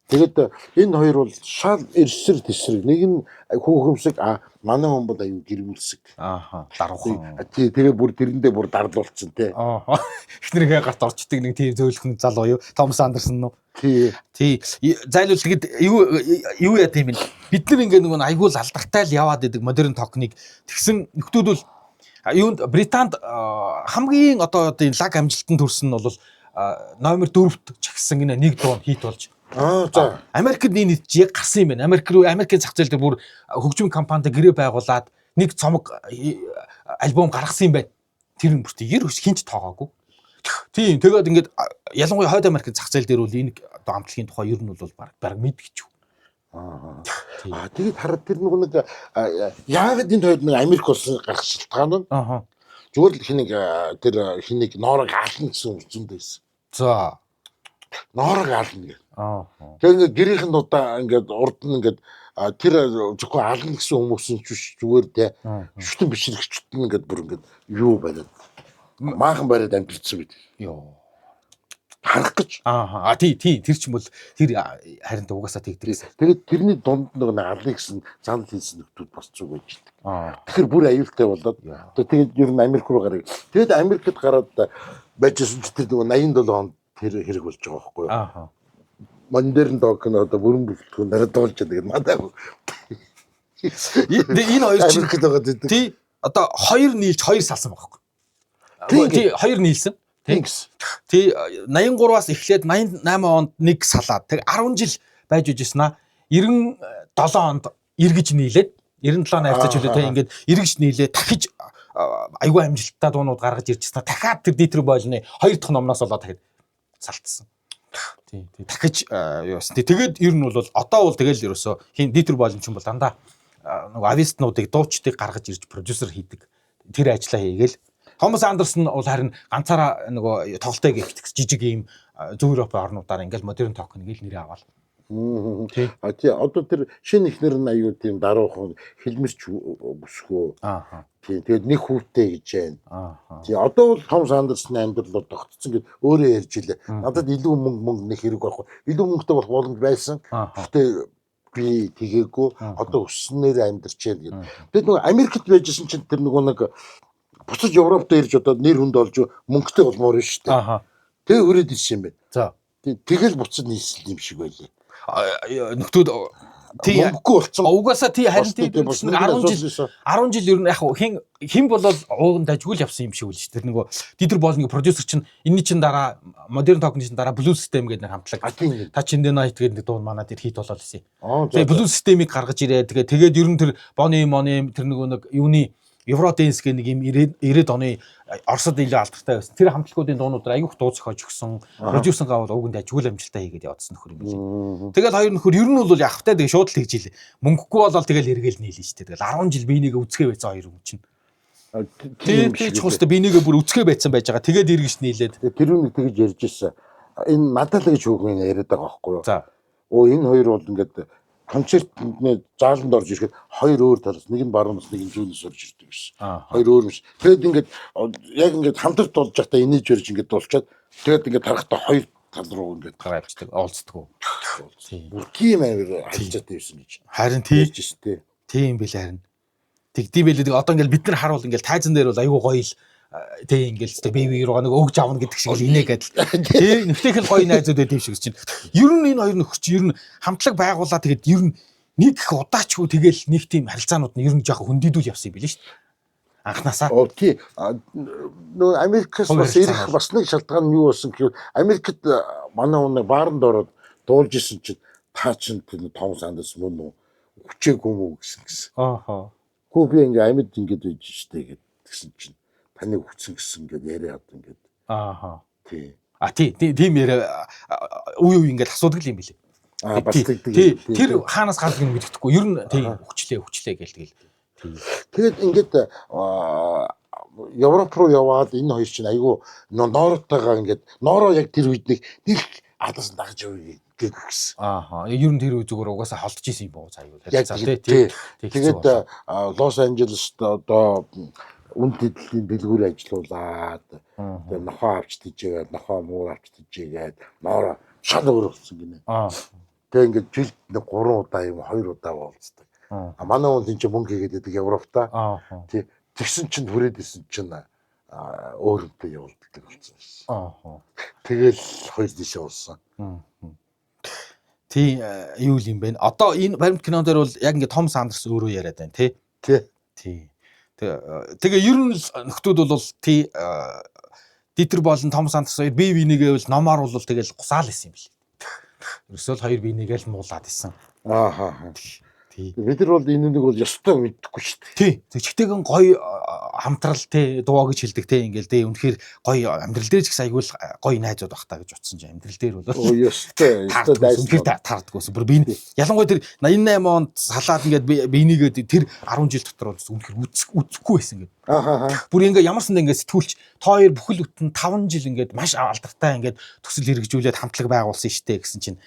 Speaker 2: Тэгээд энэ хоёр бол шал эрсэр тесрэг. Нэг нь хүүхэмсэг манай хүн бол аюу гэрүүлсэг.
Speaker 1: Даруухан.
Speaker 2: Тий, тэгээ бүр тэрэндээ бүр дарлуулсан тий.
Speaker 1: Эхнэрийнхээ гарт орчдөг нэг тийм зөөлхөн залуу юу? Томас Андерсон нь.
Speaker 2: Тий.
Speaker 1: Зайлуул тэгэд юу яа тийм юм. Бид нар ингээ нэг аюул алдартай л яваад идэг модерн токныг тэгсэн нөхдүүд бол юунд Британд хамгийн одоо энэ лаг амжилтанд хүрсэн нь бол номер 4-т чагсан гинэ нэг дуу хит болж.
Speaker 2: За.
Speaker 1: Америкт энэ яг гарсан юм байна. Америкийн зах зээл дээр бүр хөгжмийн компанид гэрээ байгуулад нэг цомог альбом гаргасан юм байна. Тэр нь бүрт ер хинч тоогоогүй. Тийм тэгээд ингээд ялангуяа хойд Америкийн зах зээл дээр бол энэ одоо амтлагийн тухай ер нь бол баг мэдгийч.
Speaker 2: Тэгээд хараад тэр нэг яагаад энэ хоёр нэг Америк улсын гарах шалтгаан нь зүгээр л хэнийг ноорог аална гэсэн үгцэнд байсан.
Speaker 1: За.
Speaker 2: Ноорог аална гэх. Тэгээд гэрийнхэн удаа ингээд урд нь ингээд тэр зөвхөн аална гэсэн хүмүүс нь зүгээр те шүтэн бишрэгчд нь ингээд бүр ингээд юу бариад maaхан бариад амжилтсан гэдэг. харах гэж.
Speaker 1: Тий тэр чинь бол тэр харин угаасаа тэгдэг.
Speaker 2: Тэгээд тэрний дунд нэг алыг гэсэн зан хийсэн нөхдүүд бас зүг байж байгаа. Тэгэхээр бүр аюултай болоод тэгээд ер нь Америк руу гарыг. Тэгээд Америкт гараад байжсэн ч тэр нэг 87 онд тэр хэрэг болж байгаа байхгүй юу? Мандерн док нь одоо бүрэн бүлтгэн дараад болж байгаа. Тэгээд надад
Speaker 1: энэ хоёр чинь
Speaker 2: Америкт байгаа.
Speaker 1: тий одоо хоёр нийлж хоёр салсан байхгүй. Тий хоёр нийлсэн. Тий 83-аас эхлээд 88 онд нэг салаад тэг 10 жил байж үжсэн аа 97 онд эргэж нийлээд 97 найрцаж үлээ тэг ингээд эргэж нийлээд дахиж айгүй амжилттай дуунууд гаргаж ирчихсэн. Дахиад тэр Дитер Бойлны хоёр дахь номноос болоод дахиад салтсан. Тий дахиж юусэн. Тэгээд ер нь бол одоо бол тэгэл ерөөсө хин Дитер Бойлн ч юм бол дандаа нэг авистнуудыг дуучдыг гаргаж ирж продюсер хийдэг. Тэр ажлаа хийгээл Томас Андерсон бол харин ганцаараа нөгөө тоглолтыг ихтгэж жижиг ийм зөв Европын орнуудаар ингээл модерн ток нэг л нэрээ аваад.
Speaker 2: Тий одоо тэр шинэ ихнэр нь аюу тийм даруухан хэлмэрч бүсгөө. Тий тэгээд нэг хүүтэй гэж байна. Тий одоо бол Томас Андерсны амьдрал тогтцсон гэд өөрөө ярьж илээ. Надад илүү мөнгө нэг хэрэг байхгүй. Илүү мөнгөтэй болох боломж байсан. Гэхдээ би тэгээгүй одоо өсснээр амьдарч байна гэд. Тэгээд нөгөө Америкт байжсэн чинь тэр нөгөө нэг буцаж Европт ирж одоо нэр хүнд олж мөнгөтэй болмоор шүү дээ. Тэгээ хүрээд ирсэн юм байна.
Speaker 1: За.
Speaker 2: Тэгэл буцаж нийслэл юм шиг байлээ.
Speaker 1: Нөхдүүд тий
Speaker 2: мөнгөгүй болцсон.
Speaker 1: Угаасаа тий харин тий 10 жил ер нь яг хэн болол ууган дажгүй л явсан юм шиг үл ш. Тэр нөгөө Дитер Бойлны продюсер чинь энэний чинь дараа модерн токны чинь дараа блю систем гэдэг нэг хамтлаг. Touch in the Night гэдэг нэг дуун манад тэр хит болоод ирсэн. Тэгээ блю системийг гаргаж ирээ. Тэгээд ер нь тэр Бони тэр нөгөө нэг юуны Евроденс гэх нэг юм 90-ад оны Оросд илүү алдартай байсан. Тэр хамтлагуудын дуунуудаар аягүй их дуу зохиож өгсөн. Продюсер гавал уг нь ажгүй амжилттай хийгээд явуулсан нөхөр юм билээ. Тэгээд хоёр нөхөр ер нь бол явахтай тэгээ шууд л тэгж илээ. Мөнгөгүй болол тэгэл эргээл нийлэн штэ. Тэгэл 10 жил биенийгээ үцгээ байсан хоёр хүн чинь. Тэгээд ч хөөстэй биенийгээ бүр үцгээ байцсан байж байгаа. Тэгээд эргэж нийлээд.
Speaker 2: Тэр үнийг тэгж ярьж ирсэн. Энэ надад л гэж хүүхэн яриад байгаа байхгүй юу?
Speaker 1: За.
Speaker 2: Энэ хоёр бол ингээд концертны зааланд орж ирэхэд хоёр өөр талаас нэг нь баруунаас нэг нь зүүнээс орж ирдэг гэсэн. Хоёр өөр юм шиг. Тэгээд ингээд яг ингээд хамтрагт болж байхдаа инээж өрж ингээд дулчаад тэгээд ингээд харахтаа хоёр тал руу ингээд
Speaker 1: гараа авчдаг, олцдгоо.
Speaker 2: Бүр тийм амар алжаатай байсан гэж.
Speaker 1: Харин тийм бил харин. Тэгдэм байлээ. Одоо ингээд бид нар харуул ингээд тайзан дээр бол айгүй гоё л тэг ингээл тэ беби руугаа нэг өгж авна гэдэг шиг л инээгээд тий нэвтэйх л гоё найзууд байд юм шиг чинь. Ер нь энэ хоёр нөхөр чи ер нь хамтлаг байгуулаа тэгээд ер нь нэг их удаачгүй тэгэл нэг тийм харилцаанууд нь ер нь жоохон хөндийдүүл явсан юм билээ шүү дээ. Анханасаа.
Speaker 2: Тий нөө Америкээс бас ирэх бас нэг шалтгаан нь юу болсон гэвэл Америкт манай хүн бааранд ороод дуулж исэн чинь та чинь тэр Томас Андерс мөн үү хүчээгүй мүү гэсэн. Хөө би ингээ амьд ингээд байж штэ гэсэн чинь таныг хүчсэн гэсэн ингээд яриад ингээд.
Speaker 1: Тий. Тийм яриа уу ингээд асуудаг юм билээ.
Speaker 2: Бас
Speaker 1: тий. Тэр хаанаас гардаг юм мэддэхгүй. Ер нь тий хүчлээ гээл тэгэл.
Speaker 2: Тэгээд ингээд Европ руу яваад энэ хоёр чинь айгүй нооротойгоо ингээд ноороо яг тэр үед нэг алаас дагж явъя гэсэн.
Speaker 1: Ер нь тэр үе зүгээр угаасаа холдож исэн юм боо цааюу.
Speaker 2: Тэгээд Лос Анжелест одоо үнд тэтгэлийн дэлгүүр ажиллаулаад тэгээд нохоо авч тийжээд нохоо муур авч тийжээд ноороо шал өөр болсон гинэ. Тэгээд ингээд жилд 3 удаа юм 2 удаа уулздаг. Манай хүн тийч мөнгө хийгээд байдаг Европта. Тэгсэн чинь хүрээд исэн чинь өөрөмтэй явуулдаг болсон. Тэгэл хоёр дэшээ уулсан.
Speaker 1: Тий юу юм бэ? Одоо энэ баримт кинон дээр бол яг ингээд Томас Андерс өөрөө яриад байна тий. Тэгээ ер нь нөхдүүд бол тий Дитер Бойлн Томас Андерс хоёр бие бинийгээ бол номоор бол тэгэл гусаал исэн юм бэл. Ерөөсөө хоёр бинийгээ л муулаад исэн. Тий.
Speaker 2: Бид нар бол энэ нэг бол ёстой мэдхгүй шүү дээ.
Speaker 1: Тий. Тэгчтэйгэн гоё хамтрал тий дуу гэж хэлдэг тий ингээл тий үнэхээр гоё амьдрал дээр ч их айгүй гоё найзууд бах та гэж утсан чинь амьдрал дээр бол
Speaker 2: ёстой
Speaker 1: үнэхээр таардаггүйсэн. Бүр би ялангуяа тэр 88 онд салаад ингээд бинийгээ тэр 10 жил дотор бол үнэхээр үзэхгүй байсан ингээд. Бүр ингээ ямарсанд ингээ сэтгүүлч тоо хоёр бүхэл бүтэн 5 жил ингээд маш алдартай ингээд төсөл хэрэгжүүлээд хамтлаг байгуулсан штэ гэсэн чинь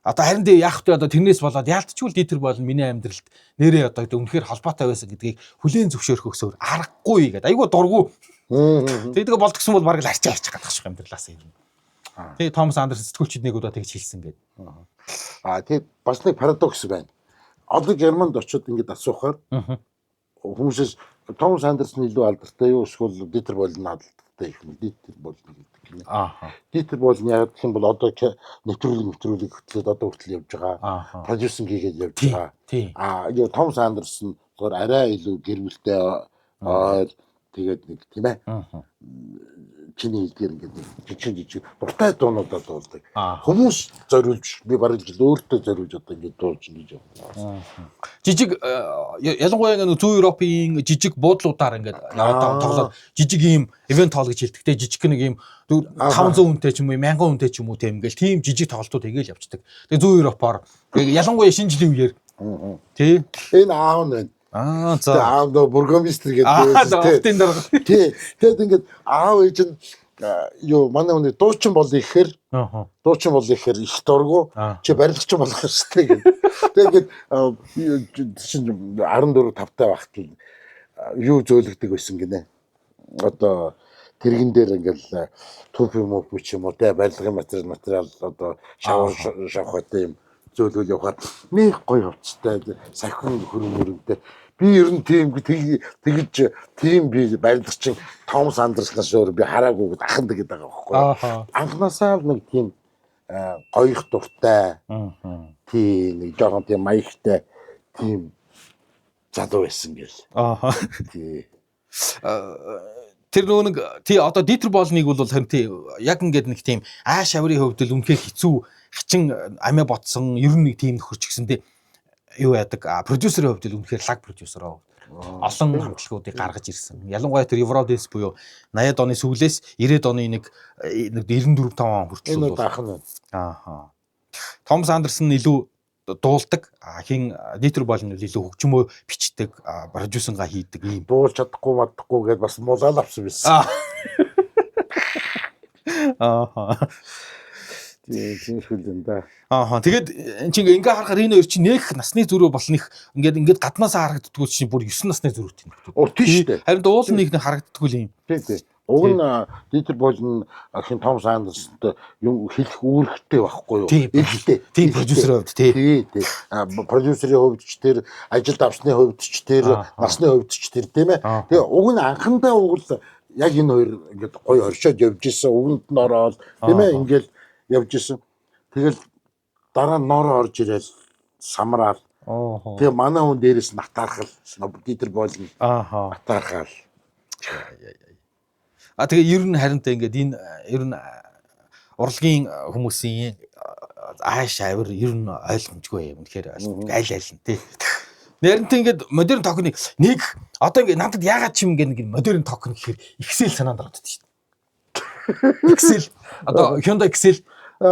Speaker 1: одоо харин яах вэ одоо тэрнээс болоод яалтчгүй Дитер Бойлн миний амьдралд нэрээ одоо үнэхээр холбоотой байсан гэдгийг хүлээн зөвшөөрөхөөсөөр аргагүй гэдэг. Айгуу дургу. Тэгээд болдгсон бол бараг л арчаа арчих гадах шиг амьдралаас юм. Тэгээ Томас Андерсон сэтгүүлчид нэг удаа тэгж хэлсэн гэдэг.
Speaker 2: Тэгээд бас нэг парадокс байна. Одоо Германд очиод ингэж асуухаар хүмүүсээс Томас Андерсон илүү алдартай юу эсвэл Дитер Болн алдартай их юм. Дитер Болн гэдэг юм. Дитер Болн яг гэх юм бол одоо нэвтрүүлэг хөтлөөд одоо хүртэл явж байгаа. Продюсинг хийгээд явж байгаа. Юу Томас Андерсон зөвхөн арай илүү гэр бүлтэй тэгээд нэг тийм ээ. Чиний хэлдгээр ингээд жижиг дуртай дуунуудад дуулдаг. Хүмүүс зориулж би бараг л өөртөө зориулж одоо ингээд дуулж ингэж яваа.
Speaker 1: Жижиг ялангуяа нэг зүүн Европын жижиг буудлуудаар ингээд тоглоод жижиг ийм ивент тоол гэж хэлдэг те жижиг нэг ийм 500 хүнтэй ч юм уу 1000 хүнтэй ч юм уу те ингээл тийм жижиг тоглолтууд хийгээл явцдаг. Тэгээ зүүн Европоор ялангуяа шинэ жилийн үеэр тий
Speaker 2: энэ аав нь
Speaker 1: за
Speaker 2: аав доо бургомистр гэдэг тий тэгээд ингээд аав ээж нь юу манай хүний дуучин бол ихээр дуучин бол ихээр их дургу чи барилгачин болох хэрэгтэй гэдэг. Тэгээд чинь 14 5-тай багт юу зөөлөгдөг байсан гинэ. Одоо тэрэгэн дээр ингээл төв юм уу ч юм уу тэ барилгын материал одоо шавхатай юм зөөлөл явахаар нэг гоё хувцастай сахин хөрөнгөөрөнтэй би ер нь тийм тэгж тийм би барилгачин Томас Андерсноос өөр би хараагүй аханд гэдэг байгаа байхгүй. Анхнаасаа нэг тийм гоёх дуртай тийм нэг жоохон тийм маягтай тийм залуу байсан гэл. Тий.
Speaker 1: Тэр нэг тий одоо Дитер Болныг бол харин тий яг ингээд нэг тийм ааш аврын хувьд л үнэхээр хэцүү хачин амиа ботсон ер нь нэг тийм нөхөрч гисэн тий юу яадаг продюсерийн хувьд л үнэхээр лаг продюсер олон хамтлагуудыг гаргаж ирсэн. Ялангуяа тэр Eurodance буюу 80-ад оны сүүлээс 90-ад оны нэг 94-5 он хүртэл
Speaker 2: энэ бахан.
Speaker 1: Томас Андерсон илүү дуулдаг, хин Дитер Болн илүү хөгжмөө бичдэг, продюсинга хийдэг юм.
Speaker 2: Дуулж чадахгүй мадахгүй гэдээ бас мулаал авсан байсан. Тийм хүлэн да.
Speaker 1: Тэгээд эн чинь ингээ харахаар энэ хоёр чинь нэг насны зүрөө болных ингээд гаднаасаа харагддггүй чинь бүр 9 насны зүрөөтэй нэг.
Speaker 2: Тийм шүү дээ.
Speaker 1: Харин уул нэг харагддггүй юм.
Speaker 2: Тийм. Уг нь Дитер Болн хин Томас Андерсонтой юм хэлэх үүрэгтэй байхгүй юу?
Speaker 1: Ихтэй. Тийм продюсерийн хувьд тий.
Speaker 2: Продюсерийн хувьд ч тэр ажилд авсны хувьд ч тэр насны хувьд ч тэр тийм ээ. Тэгээ уг нь анхандаа уг л яг энэ хоёр ингээд гоё оршоод явж исэн. Угнд нь ороод тийм ээ ингээд явж исэн. Тэгэл дараа нь нор орж ирэл самраал. Тэгээ манай хүн дээрээс натаархал Дитер Болн натаархал.
Speaker 1: Тэгээ ер нь харинтай ингээд энэ ер нь урлагийн хүмүүсийн ааш авир ер нь ойлгомжгүй юм. Үнэхээр аль нь тий. Нэрнтэй ингээд модерн токен нэг одоо ингээд надад яагаад ч юм ингээд модерн токен гэхээр Excel санаанд ороод байдаг шүү дээ. Excel одоо Hyundai Excel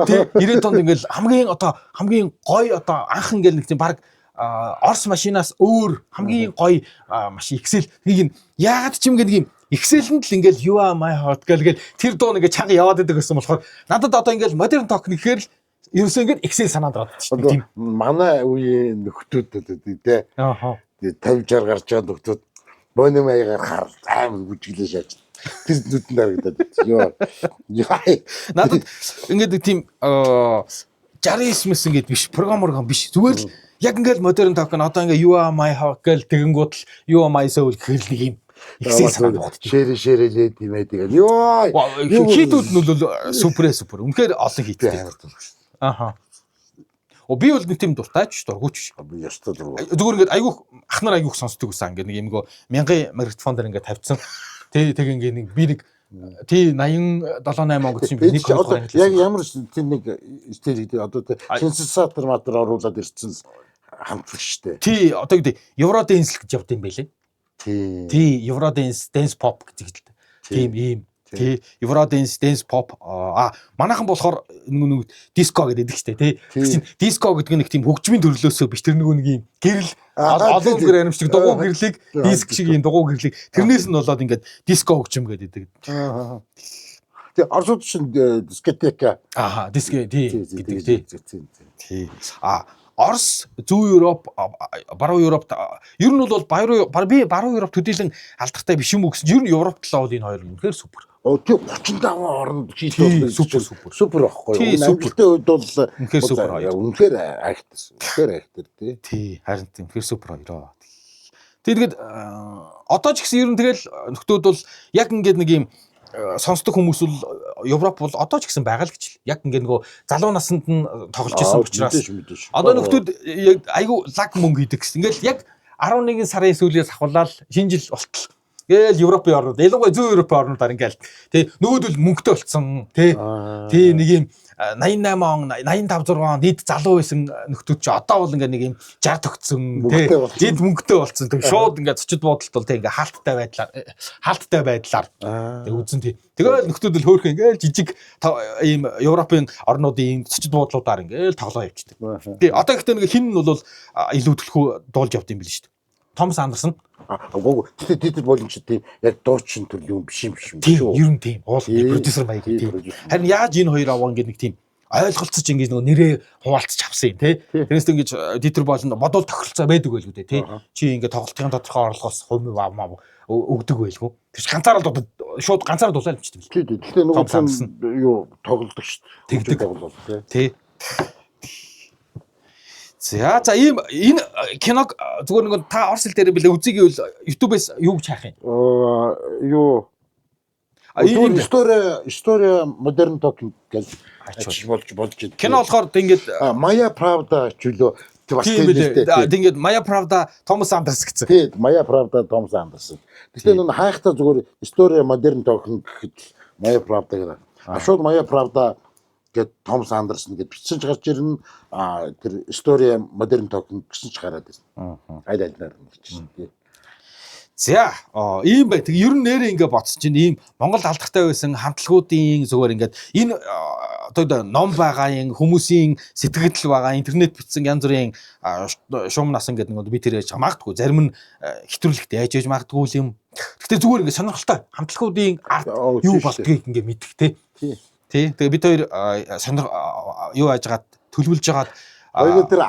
Speaker 1: тий 90-ад онд ингээд хамгийн гоё одоо анх ингээд нэг тийм баг Орс машинаас өөр хамгийн гоё машин Excel тгийг яагаад ч юм ингээд Excel-д л ингээл you are my heart гээл тэр дуу нэгэ чанга яваад байдаг гэсэн болохоор надад одоо ингээл модерн токен гэхээр л ерөөсөө ингээд Excel санаанд ороод тийм.
Speaker 2: Манай үеийн нөхдүүд тий. 50-60 гарч байгаа нөхдүүд боним аягаар хар аим бүжиглээ шааж. Тэр нүдэнд харагдаад ёо.
Speaker 1: Надад ингээд тийм 69-мэс ингээд биш программер биш зүгээр л яг ингээд модерн токен одоо ингээд you are my heart гээл тэгэнгүүт л you are my soul гэхэл нэг юм Excel санаанд
Speaker 2: шээрээ тийм ээ тэгээд ёо
Speaker 1: хийдүүд нь бол супер үнэхээр олон хийдтэй. Би бол нэг тийм дуртайч дургуйч
Speaker 2: би ястаа дургуй.
Speaker 1: Зүгээр ингээд айгүйх ахнаар айгүйх сонсдог байсан ингээд нэг юмгоо 1000 микрофон дээр ингээд тавьсан. Тэг ингээд нэг би нэг тий 87 8 он гэсэн би нэг
Speaker 2: яг ямар тийм нэг стил гэдэг одоо синтезатор матер оруулаад ирсэн хамтлагч штэ.
Speaker 1: Тий одоо гэдэг Eurodance гэж явд юм байлээ. Тий Eurodance dance pop гэдэг л тийм ийм тий Eurodance dance pop манайхан болохоор нэг диско гэдэг штэ тий диско гэдэг нэг тийм хөгжмийн төрлөөсөө биш тэр нэг юм гэрэл олон гэр анимчдаг дугуй гэрлийг диск шиг юм дугуй гэрлийг тэрнээс нь болоод ингээд диско хөгжим гэдэг.
Speaker 2: Тий орсууд чинь дискотека
Speaker 1: диск тий гэдэг тий. Орос, Зүүн Европ, Баруун Европт ер нь бол би Баруун Европ төдийлөн алдартай биш юм уу гэсэн. Ер нь Европ талаа бол энэ хоёр үнэхээр супер.
Speaker 2: Тэг 35 орнд хийх супер байхгүй. Амжилттай үед бол
Speaker 1: үнэхээр супер хоёр.
Speaker 2: Үнэхээр айхтсан. Үнэхээр айхтар
Speaker 1: тий. Харин үнэхээр супер хоёроо. Тэгээд одоо ч гэсэн ер нь тэгэл нөхдүүд бол яг ингээд нэг юм сонсдог хүмүүс бол Европ бол одоо ч гэсэн байгаа л гэж. Яг ингээд нөгөө залуу наснд нь тоглож исэн учраас одоо нөхдүүд айгу лаг мөнгө хийдэг гэсэн. Ингээд яг 11 сарын сүүлээс ахвалаад шинэ жил болтол. Гээл Европын орнууд, ялангуяа Зүүн Европын орнуудаар ингээл тий нөгөөдөл мөнгөтэй болцсон тий нэг юм 88 он 85 6 он нийт залуу байсан нөхдүүд чи одоо бол ингээ нэг юм 60 тогтсон тий эд мөнгөтэй болцсон. Тэг шууд ингээ цочид буудалт бол тий ингээ хаалттай байдлаар тэг үзэн тий. Тэгэл нөхдүүд л хөөхөн ингээл жижиг ийм Европын орнуудын ийм цочид буудлуудаар ингээл тоглоо явчихдаг. Тий одоо ихтэй нэг хин нь бол илүү төлхөө дуулж явд юм бил шүү дээ. Томас Андерсон.
Speaker 2: Тэд боломж тийм яг дуучин төрлийн юм биш юм шүү.
Speaker 1: Тийм, ер нь тийм. Уул продюсер маяг тийм. Харин яаж энэ хоёр аваа ингээд нэг тийм ойлголцож ингээд нөгөө нэрээ хуваалцаж авсан юм тий. Тэрнээс ингэж Дитер болно бодвол тохиролцоо байдаг байлгүй тий. Чи ингээд тоглолтын тодорхой орлогоос хувь авмаа өгдөг байлгүй. Тэр чинь ганцаараа л шууд ганцаараа дуулаад бичдэг л.
Speaker 2: Гэхдээ нөгөө юу тоглолдог шүү.
Speaker 1: Тэгдэг тий. За ийм энэ киног зүгээр нэг та орс хэл дээр билээ үзье гэвэл YouTube-ээс юу гэж хайх юм?
Speaker 2: Энэ история модерн токинг гэж болж байна.
Speaker 1: Кино болохоор ингээд
Speaker 2: Моя правда чөлөө
Speaker 1: бас тэгээд Моя правда Томас Андерс гэсэн.
Speaker 2: Тийм, Моя правда Томас Андерс. Гэхдээ нөө хайхтаа зүгээр история модерн токинг гэхэд Моя правда гэдэг. Шууд Моя правда гэт Томас Андерсон гэд бичсэн ч гарч ирнэ. Тэр история модерн токинг гэсэн ч гараад ирсэн. Аль-алинаар нь бичсэн тий.
Speaker 1: За ийм бай. Тэг ер нь нэрээ ингээ бодсон чинь ийм Монгол алдартай байсан хамтлагуудын зүгээр ингээд энэ одоо ном байгаа юм хүмүүсийн сэтгэл байгаа интернет бичсэн янз бүрийн шуум насан гэдэг нэг би тэр яаж магадгүй зарим нь хэтрүүлэгт яаж яж магадгүй юм. Гэтэ зүгээр ингээ сонирхолтой хамтлагуудын арт юу болдгийг ингээ мэдэх тий. Тий. Тэгээ бид хоёр юу ажгаад төлөвлөж жагаад
Speaker 2: тэр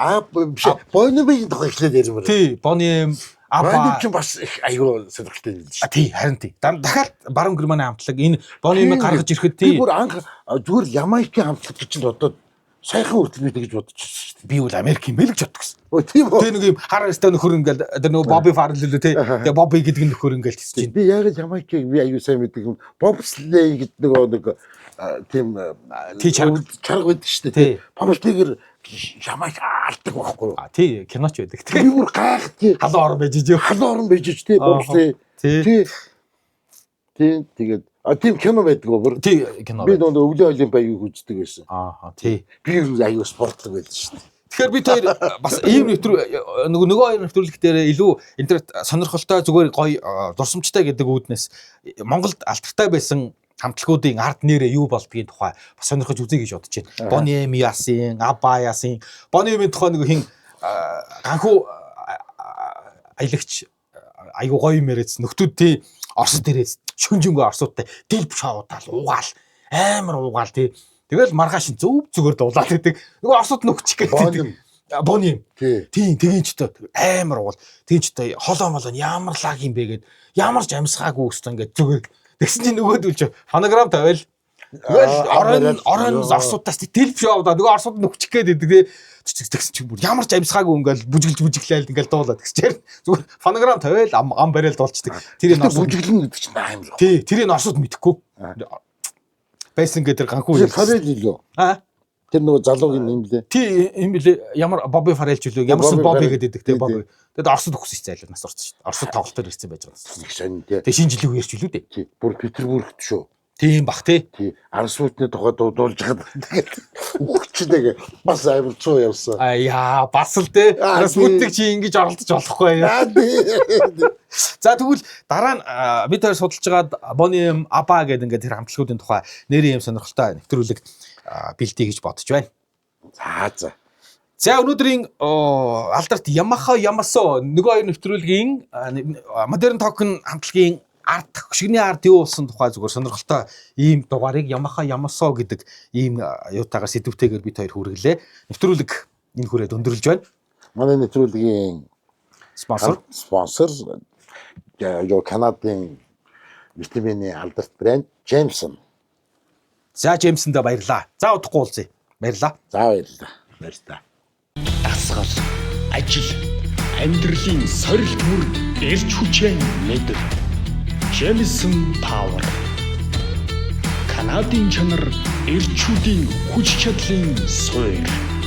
Speaker 2: Бониемын тухай эхлээд ярмаар.
Speaker 1: Тий, Бонием
Speaker 2: Бонием ч бас их аюул сонирхолтой юм л шүү.
Speaker 1: Тий, харин тий. Дахиад баруун Германы хамтлаг энэ Бониемыг гаргаж ирэхэд тий.
Speaker 2: Би бүр анх зүгээр Ямайкийн хамтлаг гэж нь одоо сайхан хүртэл би тэгж бодчихсон шүү.
Speaker 1: Би бол Америк юм бэл гэж боддог гэсэн.
Speaker 2: Тийм үү.
Speaker 1: Тэ нэг юм хар өстэй нөхөр ингээл тэр нөгөө Бобби Фаррелл лөө тий. Тэгээ Бобби гэдэг нөхөр ингээл тийч чинь.
Speaker 2: Би яг Ямайкийг би аюул сайн мэддэг юм. Бобслей гэдэг нэг тийм чарга байдаг шүү дээ. Бобслейгэр Ямайк алдаг байхгүй юу?
Speaker 1: Тий, киноч байдаг.
Speaker 2: Би бүр гайхдаг.
Speaker 1: Халуун орон байж ижээ.
Speaker 2: Халуун орон байж иж тий Бобслей. Тий. Тэгээд тийм кино байдаг бүр.
Speaker 1: Тий, кино.
Speaker 2: Би нөгөө өвлийн олимпиагийг үздэг байсан.
Speaker 1: Тий.
Speaker 2: Би аюул спортлог байдаг шүү дээ.
Speaker 1: Тэгэхээр бид хоёр бас ийм нөгөө хоёр нэвтрүүлэг дээр илүү интернет сонирхолтой зүгээр гоё дурсамжтай гэдэг үүднээс Монголд алдартай байсан хамтлагуудын арт нэрээ юу болдгийн тухай бас сонирхож үзье гэж бодож байна. Бонием яасын, Аба яасын. Бониемын тухай нэг хин ганхуу аялагч айгуу гоё юм яриадс нөхдүүд тий Оросд ирээд шүнжэнгөө орсуудтай дэлб шоудаал угаал амар угаал тий. Тэгэл маргааш зүгээр дуулаад байдаг. Нөгөө орсууд нөхчих гэдэг. Бонием. Тийм тэгин ч амар угаал. Тэгин ч холоо молоо ямар лаг юм бэ гэд ямар ч амьсгаагүй өстө ингээд зүгээр. Тэгсэн чинь нөгөөдүүлж фонограм тавиал. Тэгэл орон орсуудаас дэлб шоудаа нөгөө орсууд нөхчих гээд байдаг тий. Тэгсэн чинь бүр ямар ч амьсгаагүй ингээл бүжиглээл ингээл дуулаад тэгсчээр зүгээр фонограм тавиал ам барайл дуулцдаг. Тэр энэ
Speaker 2: бүжиглэн гэдэг чинь амар.
Speaker 1: Тий, тэрийг орсууд мэдэхгүй. Байсан гэдэг ганхуу
Speaker 2: юм. Фаррелл лөө. Тэр нөгөө залуугийн юм блэ.
Speaker 1: Тий, юм блэ. Ямар Бобби Фаррелл ч үлээ. Ямарсан Бобби гэдэг тий Бобби. Тэгэд орсод өгсөн зайлаа нас орсон шүү дээ. Орсод тоглолтоор ирсэн байж байгаа нас.
Speaker 2: Их сонь тий.
Speaker 1: Тэгээ шинэ жилийн үеэрч үлээ дээ.
Speaker 2: Тий. Бүр Петербургт шүү.
Speaker 1: Тийм бах тий.
Speaker 2: Тий. Арсуутны тухай дуулж хаад тэгээд үхчихдэг бас амар цуу явсан.
Speaker 1: Яа, бас л тий. Арсуутыг чи ингэж оролдож болохгүй яа. За тэгвэл дараа нь бид хоёр судалж байгаад Бонием Аба гэдэг ингээд тэр хамтлагуудын тухай нэрийн юм сонирхолтой нэвтрүүлэг бэлтий гэж бодож байна.
Speaker 2: За.
Speaker 1: За өнөөдрийн алдарт Yamaha Yamaso нөгөө хоёр нэвтрүүлгийн модерн токен хамтлагийн арт хөшигний арт юу болсон тухай зүгээр сонирхолтой ийм дугаарыг Yamaha Yamaso гэдэг ийм юутаагаар сэдвтэйгээр бид хоёр хүргэлээ. Нэвтрүүлэг энэ хүрээд өндөрлж байна.
Speaker 2: Манай нэвтрүүлгийн
Speaker 1: Спонсор
Speaker 2: юу Канадын витамины алдарт брэнд Jameson.
Speaker 1: За Джеймсондоо баярлаа. За удахгүй уулзъя. Баярлаа.
Speaker 2: За баярлалаа. Баярлалаа.
Speaker 3: дасгал, ажил, амьдралын сорилт бүр эрч хүчээр мэдв. Jameson Power. Канадын чанар эрчүүдийн хүч чадлын суурь.